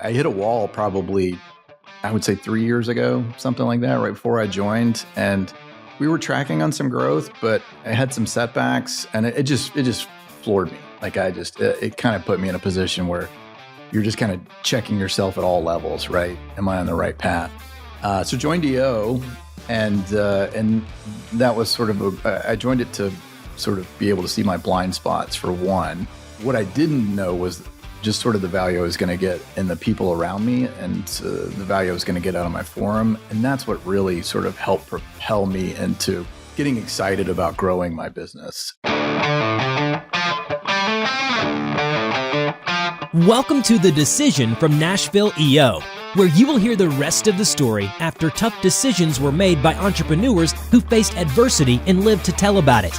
I hit a wall probably, I would say 3 years ago, something like that, right before I joined. And we were tracking on some growth, but I had some setbacks and it just floored me. It kind of put me in a position where you're just kind of checking yourself at all levels, right? Am I on the right path? So joined EO and that was sort of, I joined it to sort of be able to see my blind spots for one. What I didn't know was just sort of the value I was going to get in the people around me and the value I was going to get out of my forum. And that's what really sort of helped propel me into getting excited about growing my business. Welcome to The Decision from Nashville EO, where you will hear the rest of the story after tough decisions were made by entrepreneurs who faced adversity and lived to tell about it.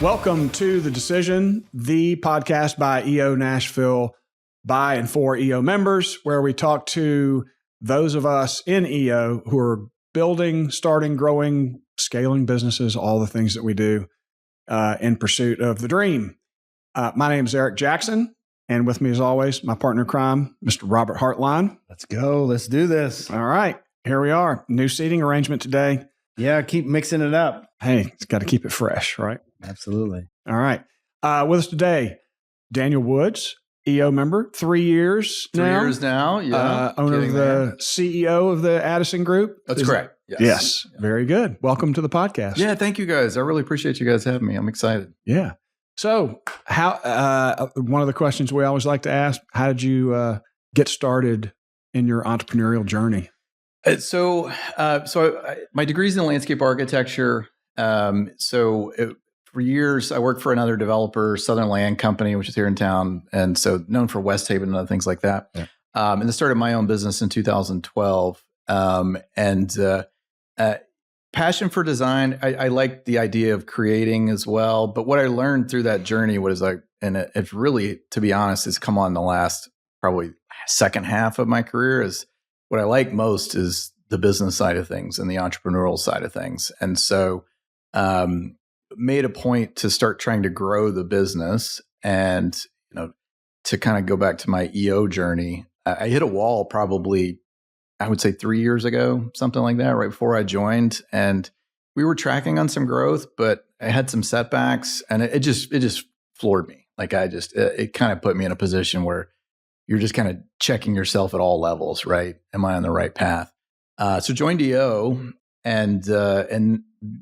Welcome to The Decision, the podcast by EO Nashville, by and for EO members, where we talk to those of us in EO who are building, starting, growing, scaling businesses, all the things that we do in pursuit of the dream. My name is Eric Jackson, and with me as always, my partner in crime, Mr. Robert Hartline. Let's go. Let's do this. All right, here we are. New seating arrangement today. Yeah, keep mixing it up. Hey, it's got to keep it fresh, right? Absolutely. All right. With us today, Daniel Woods, EO member, 3 years now. 3 years now, yeah. Owner of the CEO of the Addison Group. That's correct. Yes. Very good. Welcome to the podcast. Yeah, thank you guys. I really appreciate you guys having me. I'm excited. Yeah. So how one of the questions we always like to ask, how did you get started in your entrepreneurial journey? My degree's in landscape architecture. For years, I worked for another developer, Southern Land Company, which is here in town, and so known for West Haven and other things like that. Yeah. And I started my own business in 2012. Passion for design. I like the idea of creating as well. But what I learned through that journey it's really, to be honest, has come on the last probably second half of my career, is what I like most is the business side of things and the entrepreneurial side of things. And so made a point to start trying to grow the business and, to kind of go back to my EO journey. I hit a wall probably, I would say 3 years ago, something like that, right before I joined. And we were tracking on some growth, but I had some setbacks and it just floored me. It kind of put me in a position where you're just kind of checking yourself at all levels, right? Am I on the right path? So joined EO and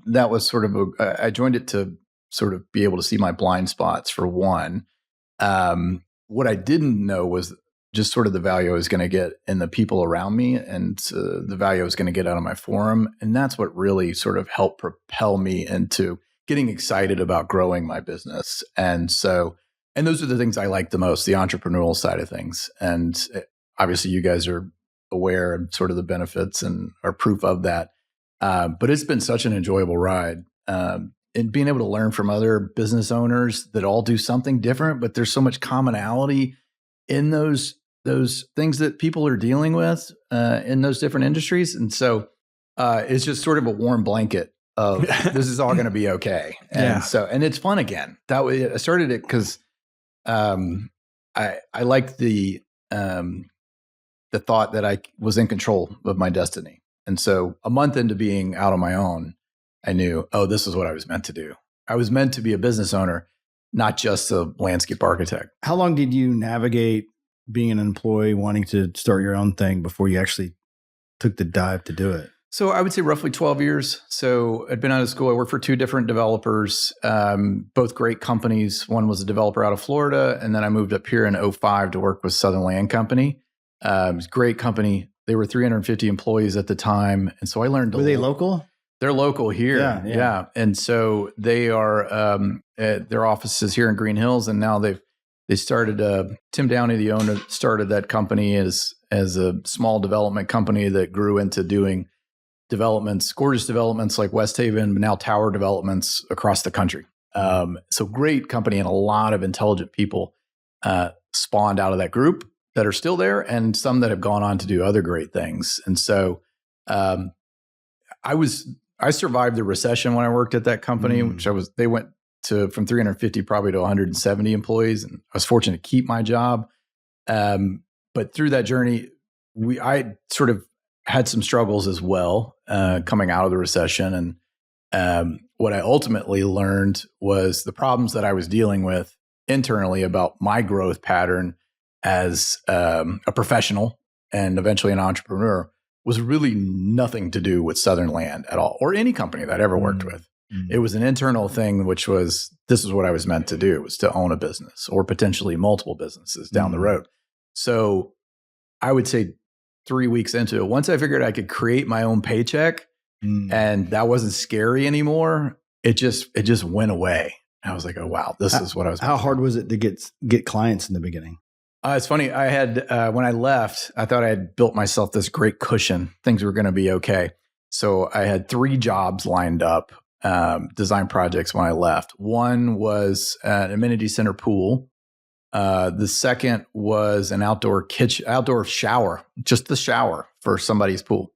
that was sort of I joined it to sort of be able to see my blind spots for one. What I didn't know was just sort of the value I was going to get in the people around me and the value I was going to get out of my forum. And that's what really sort of helped propel me into getting excited about growing my business. And those are the things I like the most, the entrepreneurial side of things. And obviously you guys are aware of sort of the benefits and are proof of that. But it's been such an enjoyable ride. And being able to learn from other business owners that all do something different, but there's so much commonality in those things that people are dealing with in those different industries. And so it's just sort of a warm blanket of this is all going to be okay. And and it's fun again. That way I started it because I liked the thought that I was in control of my destiny. And so a month into being out on my own, I knew, this is what I was meant to do. I was meant to be a business owner, not just a landscape architect. How long did you navigate being an employee, wanting to start your own thing before you actually took the dive to do it? So I would say roughly 12 years. So I'd been out of school. I worked for two different developers, both great companies. One was a developer out of Florida. And then I moved up here in 2005 to work with Southern Land Company. It was a great company. They were 350 employees at the time. And so I learned. Were they local? They're local here. Yeah. And so they are, their office is here in Green Hills. And now they started, Tim Downey, the owner, started that company as a small development company that grew into doing developments, gorgeous developments like West Haven, but now tower developments across the country. So great company, and a lot of intelligent people spawned out of that group that are still there, and some that have gone on to do other great things. And so I was I survived the recession when I worked at that company, they went from 350 probably to 170 employees. And I was fortunate to keep my job. But through that journey, I sort of had some struggles as well, coming out of the recession. And what I ultimately learned was the problems that I was dealing with internally about my growth pattern as a professional and eventually an entrepreneur was really nothing to do with Southern Land at all, or any company that I ever worked with. It was an internal thing, which was, this is what I was meant to do, was to own a business or potentially multiple businesses down the road. So I would say 3 weeks into it, once I figured I could create my own paycheck and that wasn't scary anymore, it just went away. I was like, oh, wow, this is what I was. How hard was it to get clients in the beginning? It's funny. I had, when I left, I thought I had built myself this great cushion. Things were going to be okay. So I had 3 jobs lined up, design projects when I left. One was an amenity center pool. The second was an outdoor shower, just the shower for somebody's pool.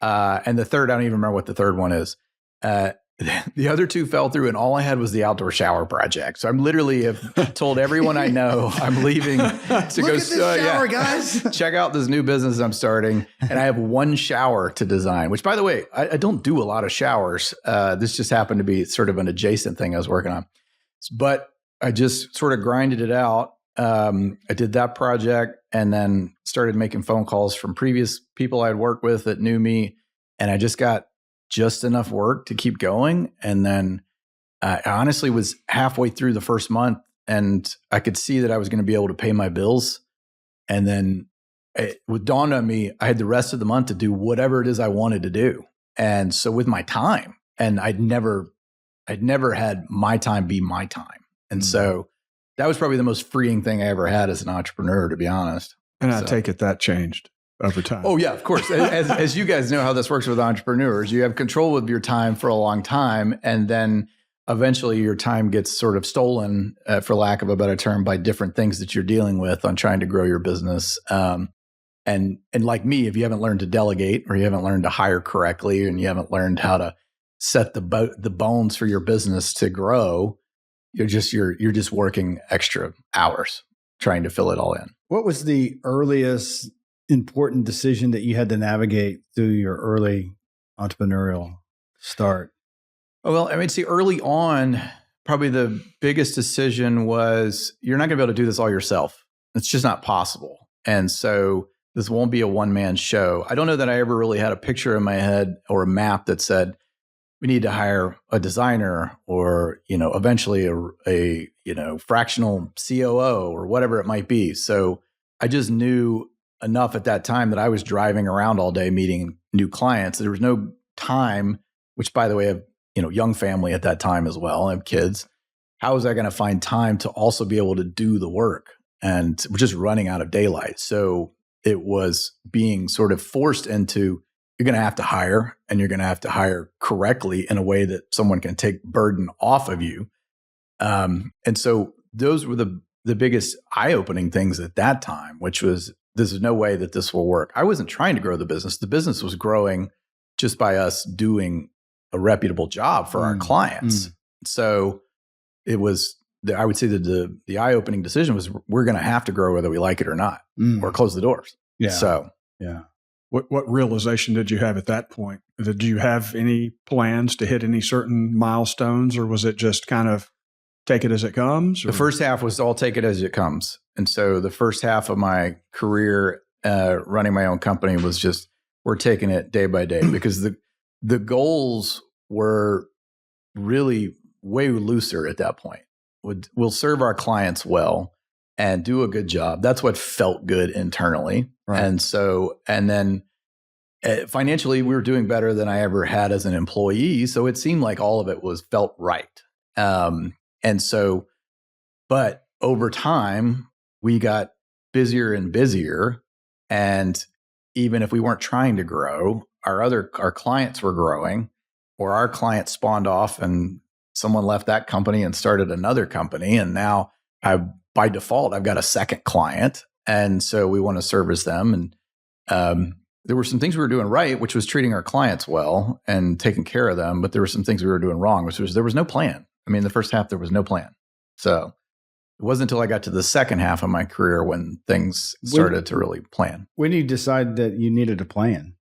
And the third, I don't even remember what the third one is. The other 2 fell through, and all I had was the outdoor shower project. So I'm literally have told everyone I know I'm leaving to Look at this shower, guys. Check out this new business I'm starting. And I have 1 shower to design, which, by the way, I don't do a lot of showers. This just happened to be sort of an adjacent thing I was working on. But I just sort of grinded it out. I did that project and then started making phone calls from previous people I'd worked with that knew me. And I just got just enough work to keep going. And then I honestly was halfway through the first month and I could see that I was going to be able to pay my bills. And then it dawned on me, I had the rest of the month to do whatever it is I wanted to do. And so with my time, and I'd never had my time be my time. And so that was probably the most freeing thing I ever had as an entrepreneur, to be honest. And I take it that changed over time. Oh, yeah, of course. As you guys know how this works with entrepreneurs, you have control of your time for a long time. And then eventually your time gets sort of stolen, for lack of a better term, by different things that you're dealing with on trying to grow your business. And like me, if you haven't learned to delegate or you haven't learned to hire correctly and you haven't learned how to set the bones for your business to grow, you're just working extra hours trying to fill it all in. What was the earliest important decision that you had to navigate through your early entrepreneurial start? Well, I mean, see, early on, probably the biggest decision was you're not going to be able to do this all yourself. It's just not possible. And so this won't be a one-man show. I don't know that I ever really had a picture in my head or a map that said we need to hire a designer or, eventually a fractional COO or whatever it might be. So I just knew enough at that time that I was driving around all day meeting new clients. There was no time, which, by the way, I have, young family at that time as well. I have kids. How was I going to find time to also be able to do the work? And we're just running out of daylight. So it was being sort of forced into, you're going to have to hire, and you're going to have to hire correctly in a way that someone can take burden off of you. And so those were the biggest eye-opening things at that time, which was, there's no way that this will work. I wasn't trying to grow the business. The business was growing just by us doing a reputable job for our clients. So it was, I would say that the eye-opening decision was, we're going to have to grow whether we like it or not, or close the doors. Yeah. So, yeah. What realization did you have at that point? Did you have any plans to hit any certain milestones, or was it just kind of take it as it comes? Or? The first half was all take it as it comes. And so the first half of my career running my own company was just, we're taking it day by day, because the goals were really way looser at that point. We'll serve our clients well and do a good job. That's what felt good internally. Right. And then financially, we were doing better than I ever had as an employee. So it seemed like all of it felt right. But over time, we got busier and busier. And even if we weren't trying to grow, our clients were growing, or our clients spawned off and someone left that company and started another company. And now by default, I've got a second client. And so we want to service them. And there were some things we were doing right, which was treating our clients well and taking care of them. But there were some things we were doing wrong, which was there was no plan. I mean, the first half, there was no plan. So it wasn't until I got to the second half of my career when things started to really plan. When you decide that you needed a plan?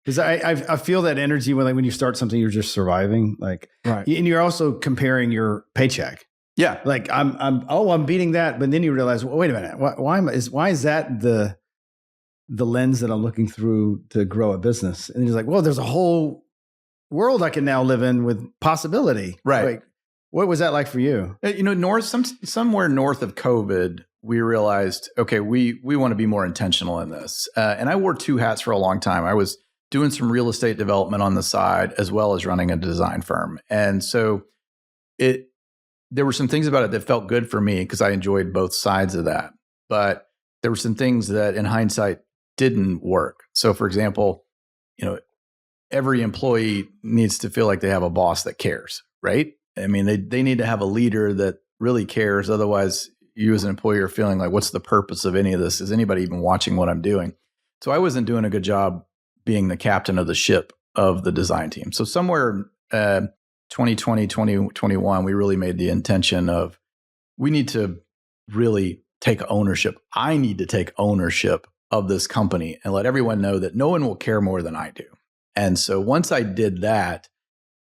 Because I feel that energy when you start something, you're just surviving. Like, Right. and you're also comparing your paycheck. Yeah. Like I'm beating that, but then you realize, well, wait a minute, why is that the lens that I'm looking through to grow a business? And you're like, well, there's a whole world I can now live in with possibility. Right. Like, what was that like for you? Somewhere north of COVID, we realized, okay, we want to be more intentional in this. And I wore two hats for a long time. I was doing some real estate development on the side, as well as running a design firm. And so there were some things about it that felt good for me because I enjoyed both sides of that. But there were some things that in hindsight didn't work. So for example, every employee needs to feel like they have a boss that cares, right? I mean, they need to have a leader that really cares. Otherwise, you as an employer are feeling like, what's the purpose of any of this? Is anybody even watching what I'm doing? So I wasn't doing a good job being the captain of the ship of the design team. So somewhere 2020, 2021, we really made the intention of we need to really take ownership. I need to take ownership of this company and let everyone know that no one will care more than I do. And so once I did that,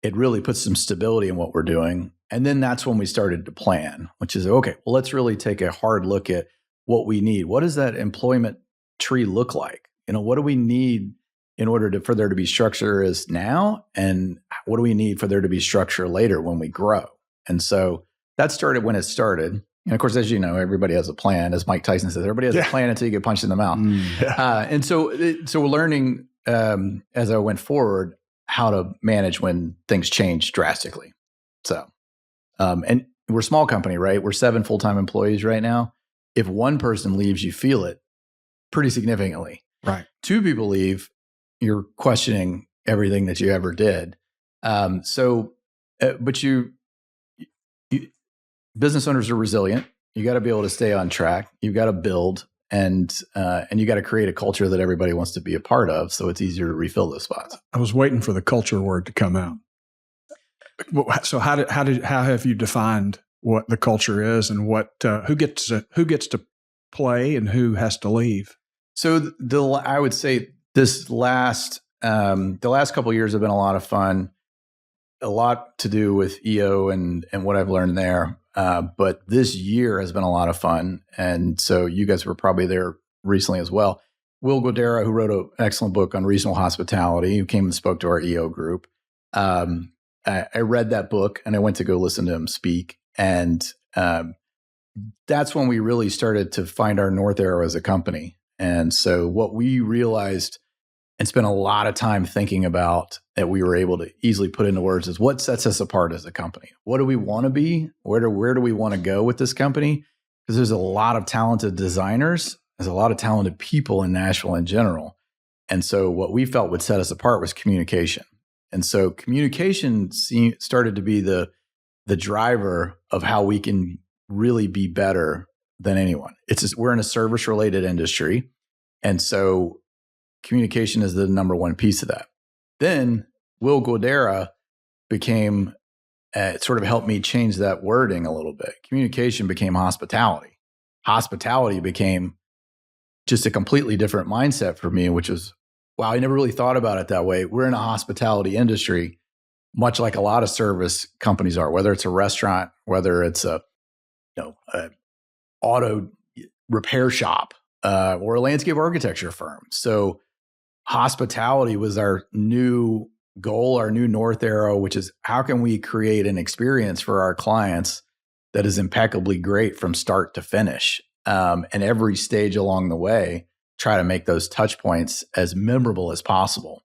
it really puts some stability in what we're doing. And then that's when we started to plan, which is, okay, well, let's really take a hard look at what we need. What does that employment tree look like? What do we need in order for there to be structure is now? And what do we need for there to be structure later when we grow? And so that started when it started. And of course, as you know, everybody has a plan. As Mike Tyson says, everybody has a plan until you get punched in the mouth. And so we're learning as I went forward how to manage when things change drastically. So, and we're a small company, right? We're 7 full-time employees right now. If one person leaves, you feel it pretty significantly. Right. 2 people leave, you're questioning everything that you ever did. But you business owners are resilient. You got to be able to stay on track. You've got to build and you got to create a culture that everybody wants to be a part of. So it's easier to refill those spots. I was waiting for the culture word to come out. So how have you defined what the culture is and what who gets to play and who has to leave? So I would say the last couple of years have been a lot of fun, a lot to do with EO and what I've learned there. But this year has been a lot of fun. And so you guys were probably there recently as well. Will Guidara, who wrote an excellent book on regional hospitality, who came and spoke to our EO group. I read that book and I went to go listen to him speak. And that's when we really started to find our North Arrow as a company. And so what we realized and spent a lot of time thinking about that we were able to easily put into words is what sets us apart as a company. What do we want to be? Where do we want to go with this company? Because there's a lot of talented designers. There's a lot of talented people in Nashville in general. And so what we felt would set us apart was communication. And so communication started to be the driver of how we can really be better than anyone. We're in a service-related industry. And so communication is the number one piece of that. Then Will Guidara became, sort of helped me change that wording a little bit. Communication became hospitality. Hospitality became just a completely different mindset for me, which was, wow, I never really thought about it that way. We're in a hospitality industry, much like a lot of service companies are, whether it's a restaurant, whether it's a auto repair shop, or a landscape architecture firm. So hospitality was our new goal, our new North Arrow, which is how can we create an experience for our clients that is impeccably great from start to finish. And every stage along the way, try to make those touch points as memorable as possible.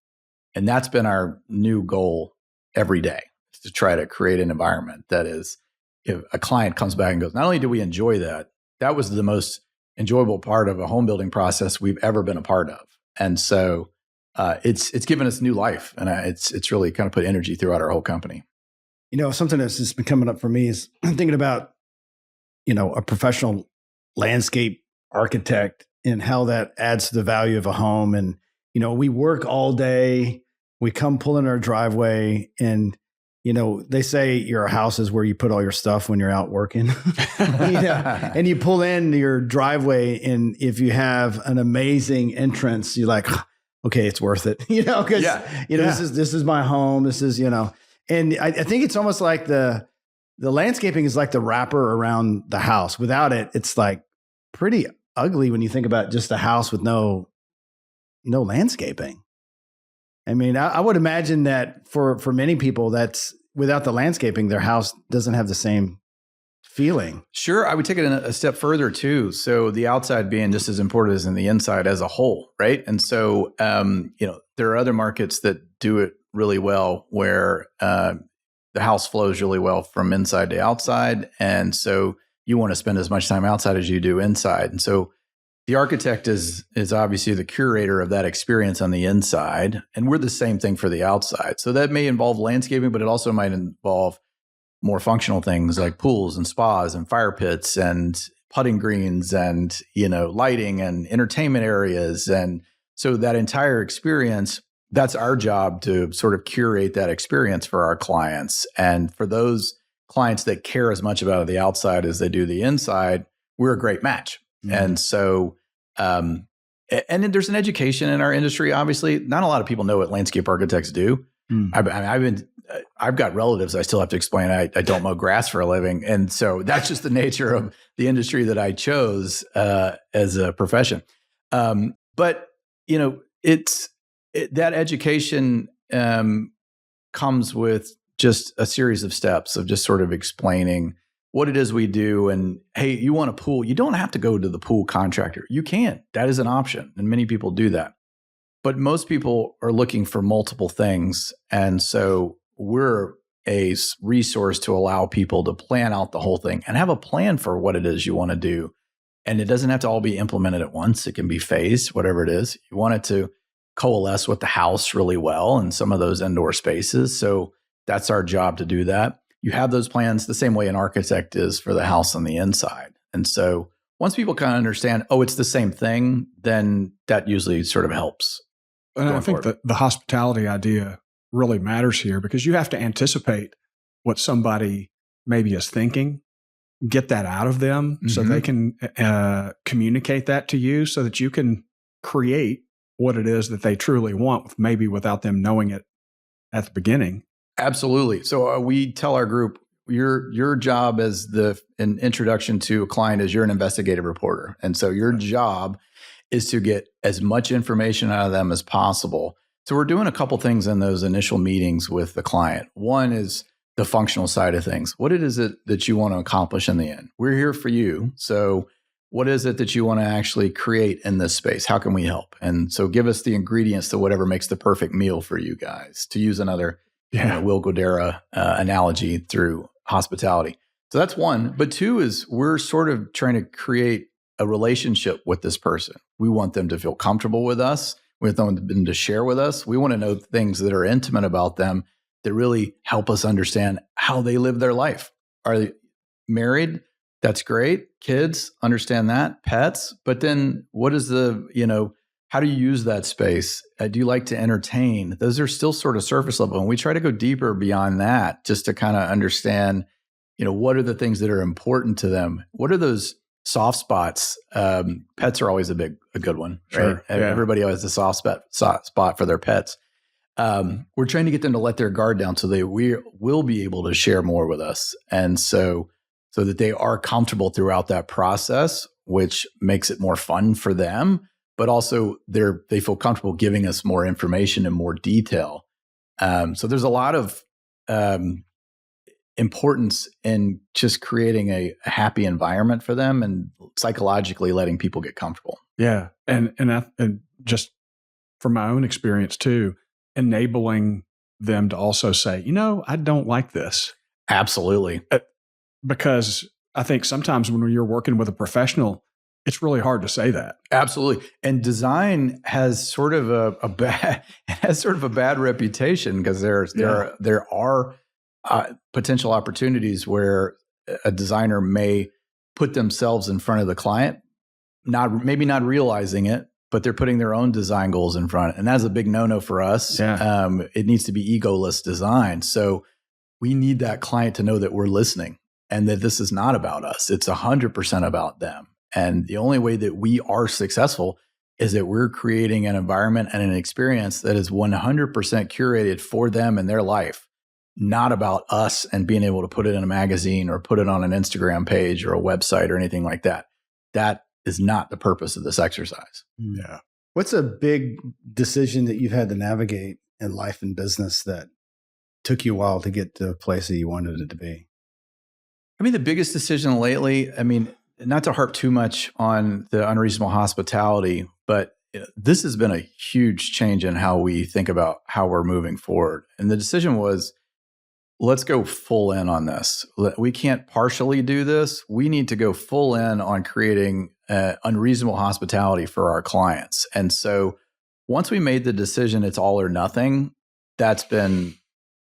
And that's been our new goal every day, to try to create an environment that is, if a client comes back and goes, not only do we enjoy that, that was the most enjoyable part of a home building process we've ever been a part of. And so it's given us new life, and it's really kind of put energy throughout our whole company. Something that's just been coming up for me is thinking about, a professional landscape architect and how that adds to the value of a home. And we work all day, we come pull in our driveway, and they say your house is where you put all your stuff when you're out working. And you pull in your driveway, and if you have an amazing entrance, you're like, okay, it's worth it. Because this is my home. This is, and I think it's almost like the landscaping is like the wrapper around the house. Without it, it's like pretty ugly when you think about just a house with no landscaping. I mean, I would imagine that for many people, that's without the landscaping, their house doesn't have the same feeling. Sure. I would take it a step further too. So the outside being just as important as in the inside as a whole, right? And so, there are other markets that do it really well where the house flows really well from inside to outside. And so you want to spend as much time outside as you do inside. And so the architect is obviously the curator of that experience on the inside, and we're the same thing for the outside. So that may involve landscaping, but it also might involve more functional things like pools and spas and fire pits and putting greens and, lighting and entertainment areas. And so that entire experience, that's our job to sort of curate that experience for our clients. And for those clients that care as much about the outside as they do the inside, we're a great match. Mm-hmm. And so, and then there's an education in our industry. Obviously, not a lot of people know what landscape architects do. I've got relatives I still have to explain. I don't mow grass for a living, and so that's just the nature of the industry that I chose as a profession. But that education comes with just a series of steps of just sort of explaining what it is we do. And hey, you want a pool, you don't have to go to the pool contractor. You can. That is an option. And many people do that. But most people are looking for multiple things. And so we're a resource to allow people to plan out the whole thing and have a plan for what it is you want to do. And it doesn't have to all be implemented at once. It can be phased, whatever it is. You want it to coalesce with the house really well in some of those indoor spaces. So that's our job to do that. You have those plans the same way an architect is for the house on the inside. And so once people kind of understand, it's the same thing, then that usually sort of helps. And I think that the hospitality idea really matters here because you have to anticipate what somebody maybe is thinking, get that out of them so they can communicate that to you so that you can create what it is that they truly want, maybe without them knowing it at the beginning. Absolutely. So we tell our group, your job as an introduction to a client is you're an investigative reporter. And so your job is to get as much information out of them as possible. So we're doing a couple things in those initial meetings with the client. One is the functional side of things. What is it that you want to accomplish in the end? We're here for you. So what is it that you want to actually create in this space? How can we help? And so give us the ingredients to whatever makes the perfect meal for you guys, to use another Will Guidara analogy through hospitality. So that's one. But two is we're sort of trying to create a relationship with this person. We want them to feel comfortable with us. We want them to share with us. We want to know things that are intimate about them that really help us understand how they live their life. Are they married? That's great. Kids, understand that. Pets. But then what is how do you use that space? Do you like to entertain? Those are still sort of surface level. And we try to go deeper beyond that just to kind of understand, what are the things that are important to them? What are those soft spots? Pets are always a good one, right? Sure. Yeah. Everybody has a soft spot for their pets. We're trying to get them to let their guard down so they will be able to share more with us. And so that they are comfortable throughout that process, which makes it more fun for them. But also they feel comfortable giving us more information and more detail. So there's a lot of importance in just creating a happy environment for them and psychologically letting people get comfortable. Yeah, and just from my own experience too, enabling them to also say, I don't like this. Absolutely, because I think sometimes when you're working with a professional, it's really hard to say that. Absolutely. And design has sort of a bad reputation because there are potential opportunities where a designer may put themselves in front of the client, maybe not realizing it, but they're putting their own design goals in front. And that's a big no-no for us. Yeah. It needs to be egoless design. So we need that client to know that we're listening and that this is not about us. It's 100% about them. And the only way that we are successful is that we're creating an environment and an experience that is 100% curated for them and their life, not about us and being able to put it in a magazine or put it on an Instagram page or a website or anything like that. That is not the purpose of this exercise. Yeah. What's a big decision that you've had to navigate in life and business that took you a while to get to a place that you wanted it to be? I mean, the biggest decision lately, not to harp too much on the unreasonable hospitality, but this has been a huge change in how we think about how we're moving forward. And the decision was, let's go full in on this. We can't partially do this. We need to go full in on creating unreasonable hospitality for our clients. And so once we made the decision, it's all or nothing, that's been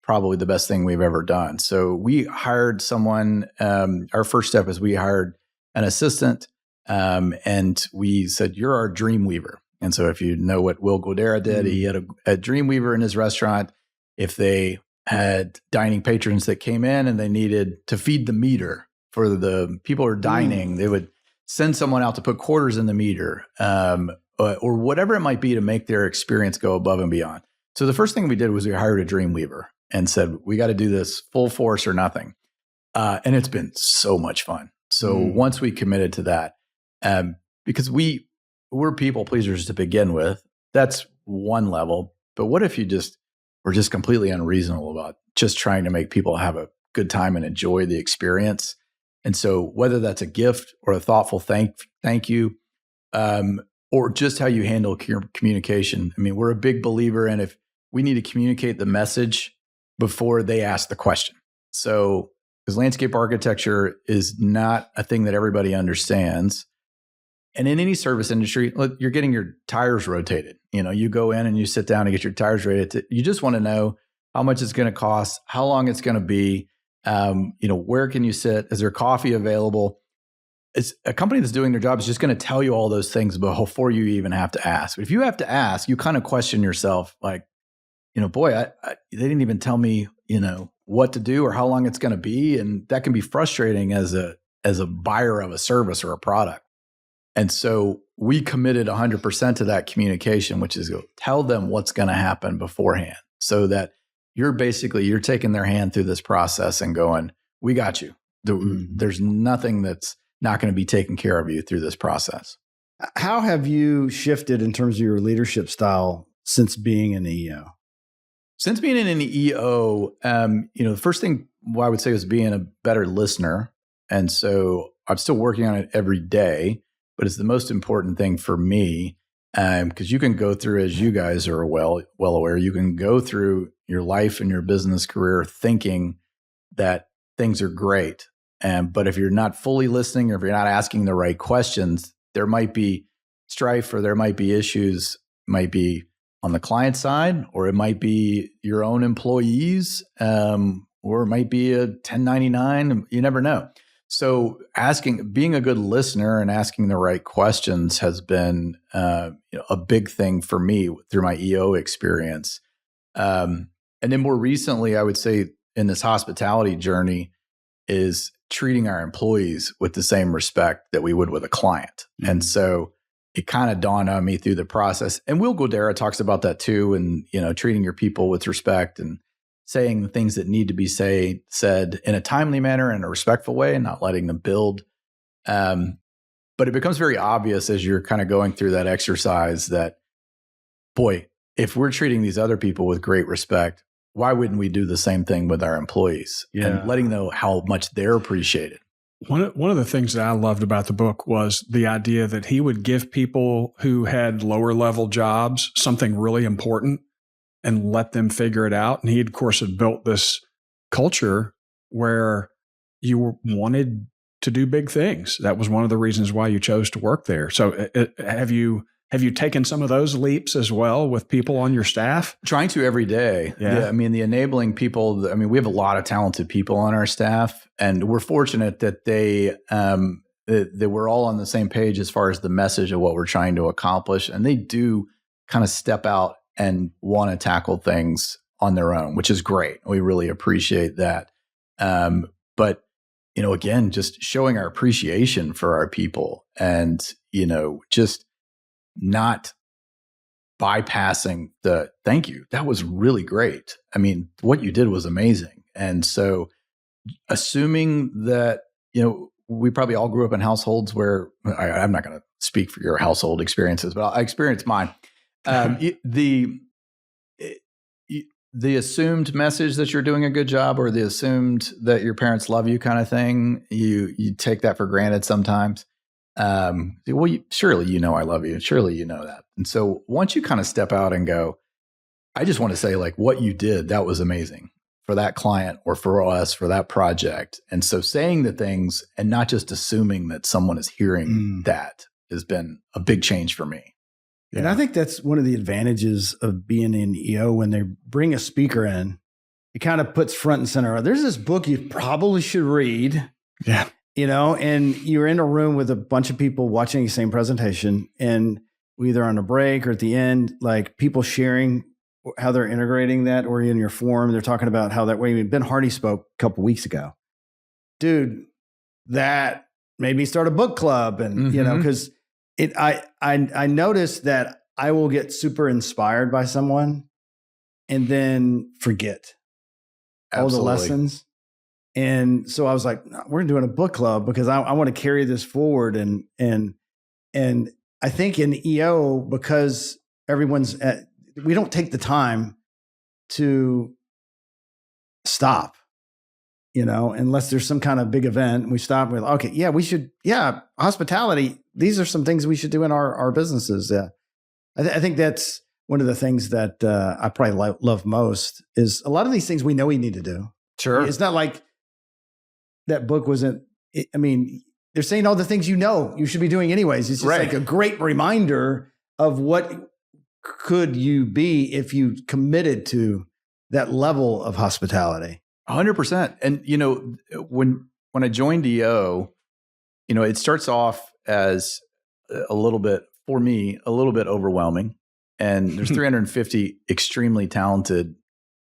probably the best thing we've ever done. So we hired someone. Our first step is we hired an assistant, and we said, you're our dream weaver. And so if you know what Will Guidera did, he had a dream weaver in his restaurant. If they had dining patrons that came in and they needed to feed the meter for the people who are dining, they would send someone out to put quarters in the meter, or whatever it might be to make their experience go above and beyond. So the first thing we did was we hired a dream weaver and said, we got to do this full force or nothing. And it's been so much fun. So once we committed to that, because we're people pleasers to begin with, that's one level. But what if we're just completely unreasonable about just trying to make people have a good time and enjoy the experience? And so whether that's a gift or a thoughtful thank you, or just how you handle communication. I mean, we're a big believer in if we need to communicate the message before they ask the question. So because landscape architecture is not a thing that everybody understands. And in any service industry, look, you're getting your tires rotated. You go in and you sit down and get your tires rotated. You just want to know how much it's going to cost, how long it's going to be, where can you sit? Is there coffee available? It's a company that's doing their job is just going to tell you all those things before you even have to ask. But if you have to ask, you kind of question yourself, like, boy, they didn't even tell me, what to do or how long it's going to be. And that can be frustrating as a buyer of a service or a product. And so we committed 100% to that communication, which is tell them what's going to happen beforehand so that you're taking their hand through this process and going, we got you. There's nothing that's not going to be taken care of you through this process. How have you shifted in terms of your leadership style since being an EO? Since being in an EO, the first thing I would say is being a better listener. And so I'm still working on it every day, but it's the most important thing for me because you can go through, as you guys are well aware, you can go through your life and your business career thinking that things are great. But if you're not fully listening or if you're not asking the right questions, there might be strife or there might be issues, might be on the client side, or it might be your own employees, or it might be a 1099. You never know. So being a good listener and asking the right questions has been a big thing for me through my EO experience. And then more recently, I would say in this hospitality journey is treating our employees with the same respect that we would with a client. Mm-hmm. And so it kind of dawned on me through the process. And Will Guidera talks about that too. And, treating your people with respect and saying the things that need to be said in a timely manner and a respectful way and not letting them build. But it becomes very obvious as you're kind of going through that exercise that, boy, if we're treating these other people with great respect, why wouldn't we do the same thing with our employees and letting them know how much they're appreciated? One of the things that I loved about the book was the idea that he would give people who had lower level jobs something really important and let them figure it out. And he, of course, had built this culture where you wanted to do big things. That was one of the reasons why you chose to work there. So have you taken some of those leaps as well with people on your staff? Trying to every day. Yeah. I mean, the enabling people, we have a lot of talented people on our staff, and we're fortunate that they that we're all on the same page as far as the message of what we're trying to accomplish. And they do kind of step out and want to tackle things on their own, which is great. We really appreciate that. But, again, just showing our appreciation for our people and, just not bypassing the thank you. That was really great. I mean, what you did was amazing. And so assuming that, we probably all grew up in households where I'm not going to speak for your household experiences, but I experienced mine. The assumed message that you're doing a good job, or the assumed that your parents love you kind of thing, you take that for granted sometimes. Surely I love you. Surely you know that. And so once you kind of step out and go, I just want to say, like, what you did, that was amazing for that client or for us, for that project. And so saying the things and not just assuming that someone is hearing that has been a big change for me. Yeah. And I think that's one of the advantages of being in EO. When they bring a speaker in, it kind of puts front and center. There's this book you probably should read. Yeah. And you're in a room with a bunch of people watching the same presentation, and either on a break or at the end, like people sharing how they're integrating that, or in your forum, they're talking about how that way. Ben Hardy spoke a couple weeks ago. Dude, that made me start a book club. And, because I noticed that I will get super inspired by someone and then forget all the lessons. And so I was like, no, we're doing a book club because I want to carry this forward. And I think in EO, because we don't take the time to stop, unless there's some kind of big event. We stop with, okay, yeah, we should, hospitality. These are some things we should do in our businesses. Yeah. I think that's one of the things that I probably love most is a lot of these things we know we need to do. Sure. It's not like that book wasn't, they're saying all the things you should be doing anyways. It's just like a great reminder of what could you be if you committed to that level of hospitality. 100%. And, when I joined EO, it starts off as a little bit overwhelming. And there's 350 extremely talented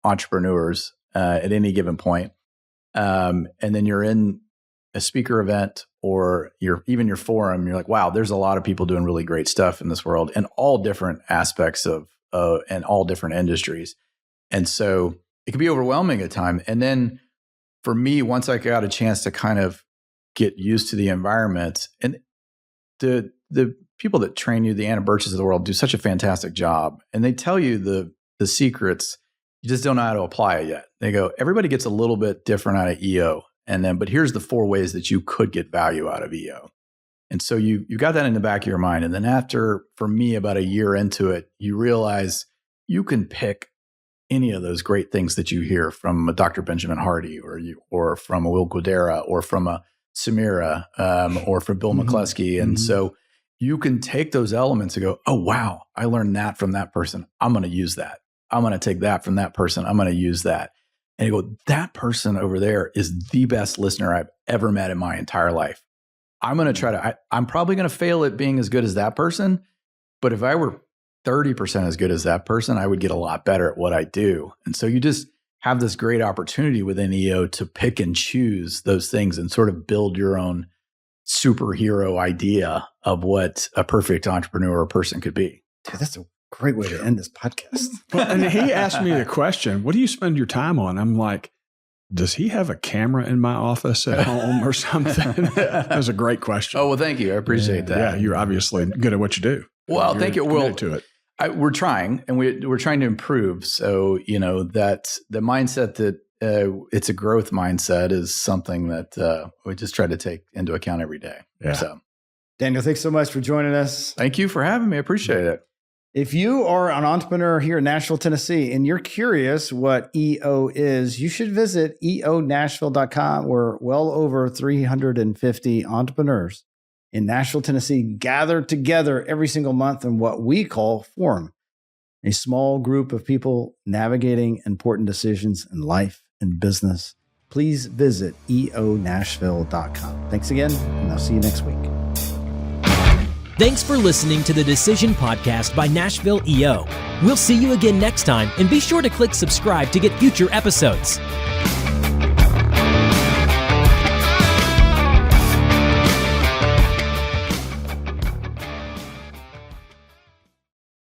entrepreneurs at any given point. And then you're in a speaker event or your forum, you're like, wow, there's a lot of people doing really great stuff in this world in all different aspects of and all different industries. And so it can be overwhelming at times. And then for me, once I got a chance to kind of get used to the environment, and the people that train you, the Anna Birches of the world, do such a fantastic job. And they tell you the secrets. You just don't know how to apply it yet. They go, everybody gets a little bit different out of EO. But here's the 4 ways that you could get value out of EO. And so you got that in the back of your mind. And then after, for me, about a year into it, you realize you can pick any of those great things that you hear from a Dr. Benjamin Hardy or from a Will Guidara or from a Samira or from Bill McCluskey. And so you can take those elements and go, oh, wow, I learned that from that person. I'm going to use that. I'm going to take that from that person. I'm going to use that. And you go, that person over there is the best listener I've ever met in my entire life. I'm going to try to, I'm probably going to fail at being as good as that person. But if I were 30% as good as that person, I would get a lot better at what I do. And so you just have this great opportunity within EO to pick and choose those things and sort of build your own superhero idea of what a perfect entrepreneur or person could be. Dude, that's a great way to end this podcast. Well, and he asked me the question, what do you spend your time on? I'm like, does he have a camera in my office at home or something? That was a great question. Oh, well, thank you. I appreciate that. Yeah, you're obviously good at what you do. Well, thank you. Well, to it. We're trying, and we're trying to improve. So, that the mindset that it's a growth mindset is something that we just try to take into account every day. Yeah. So, Daniel, thanks so much for joining us. Thank you for having me. I appreciate it. If you are an entrepreneur here in Nashville, Tennessee, and you're curious what EO is, you should visit eonashville.com, where well over 350 entrepreneurs in Nashville, Tennessee gather together every single month in what we call Forum, a small group of people navigating important decisions in life and business. please visit eonashville.com. Thanks again, and I'll see you next week. Thanks for listening to the Decision Podcast by Nashville EO. We'll see you again next time, and be sure to click subscribe to get future episodes.